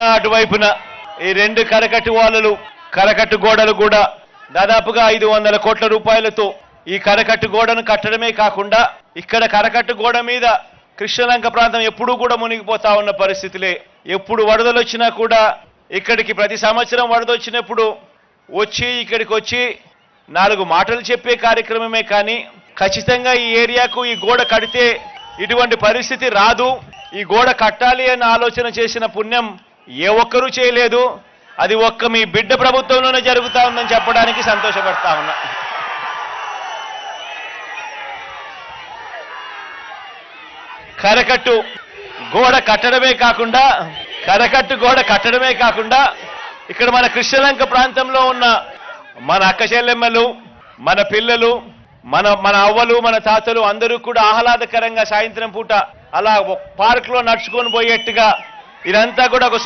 అటువైపున ఈ రెండు కరకట్టు వాలులు కరకట్టు గోడలు కూడా దాదాపుగా 500 కోట్ల రూపాయలతో ఈ కరకట్టు గోడను కట్టడమే కాకుండా ఇక్కడ కరకట్టు గోడ మీద కృష్ణలంక ప్రాంతం ఎప్పుడూ కూడా మునిగిపోతా ఉన్న పరిస్థితులే. ఎప్పుడు వరదలు వచ్చినా కూడా ఇక్కడికి ప్రతి సంవత్సరం వరద వచ్చినప్పుడు ఇక్కడికి వచ్చి 4 మాటలు చెప్పే కార్యక్రమమే కానీ ఖచ్చితంగా ఈ ఏరియాకు ఈ గోడ కడితే ఇటువంటి పరిస్థితి రాదు, ఈ గోడ కట్టాలి అన్న ఆలోచన చేసిన పుణ్యం ఏ ఒక్కరూ చేయలేదు. అది ఒక్క మీ బిడ్డ ప్రభుత్వంలోనే జరుగుతా ఉందని చెప్పడానికి సంతోషపడతా ఉన్నా. కరకట్టు గోడ కట్టడమే కాకుండా ఇక్కడ మన కృష్ణలంక ప్రాంతంలో ఉన్న మన అక్క చెల్లెమ్మలు, మన పిల్లలు, మన అవ్వలు, మన తాతలు అందరూ కూడా ఆహ్లాదకరంగా సాయంత్రం పూట అలా పార్క్ లో నడుచుకొని పోయేట్టుగా ఇదంతా కూడా ఒక